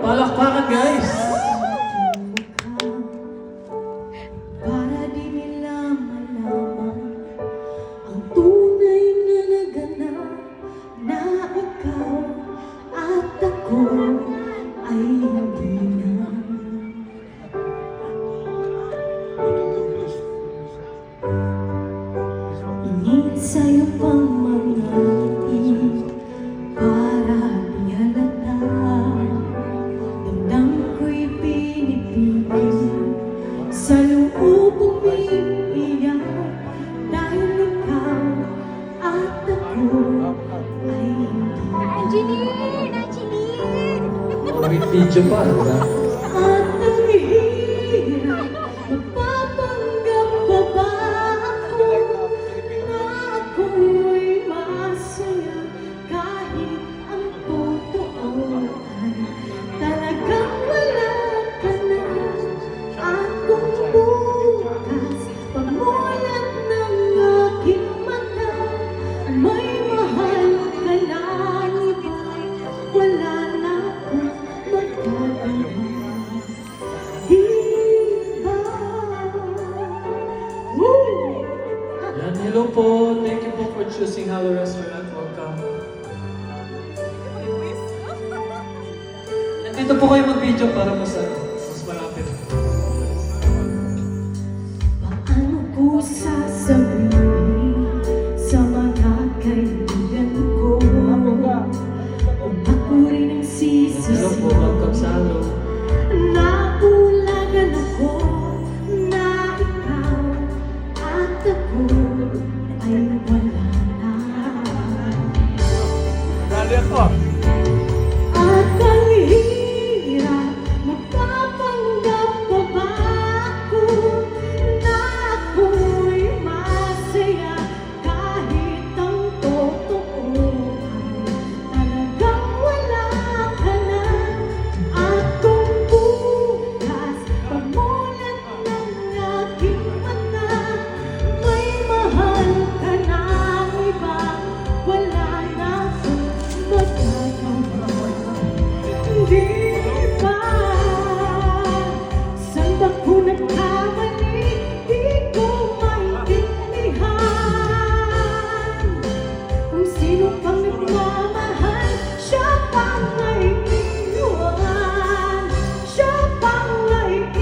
Palakpakan, guys! Para di nila malaman ang tunay na naganap na ikaw at ako ay hindi na. Ingin sa'yo pang mga ngiti para di halata. Damdam ko'y pinipigil, sa loob umiiyak dahil ikaw at ako ay hindi. Angeline! Angeline! May video pa, diba? At ang hirap, magpapanggap pa ba ako na ako'y masaya kahit ang totoo ay talagang wala ka na. At kung bukas pamulan ng aking mata, may mahal ka na iba, wala na akong magagawa. Diba? Woo! Yan, hello po. Thank you po for choosing Halo Restaurant. Welcome. Nandito po kayo mag-video para mas malapit. Paano ko sasabihin sa mga kaibigan ko kung ako rin ang Hello po, welcome sa Halo. Naulagan ako na ikaw at ako ay wala na. At ang hirap, magpapanggap pa ba ako na ako'y masaya kahit ang totoo ay talagang wala ka na. At kung bukas pamulan ng aking mata, may mahal ka na iba, wala na akong magagawa. Di ba? Saan ba ko nagkamali? Di ko maintindihan. Kung sino pang nagmamahal, siya pang naiiwan. Siya pang naiiwan.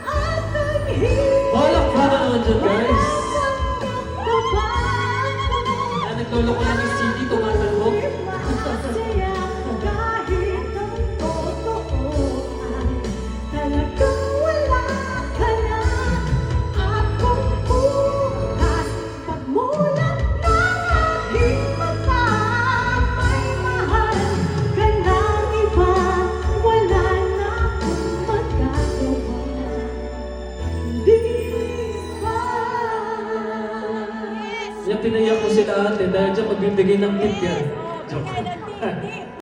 At ang hirap, Palakpakan naman dyan, guys! pa ba ako? Nagtulog ko lang yung CD, tumatalbog. Masaya kahit ang totoo ay talagang wala ka na. At kung bukas pagmulan ng aking mata, may mahal ka ng iba, wala na akong magagawa. Di ba? Yan, pinaiyak ko sila ate dahil dyan magbibigay ng tip yan. Joke.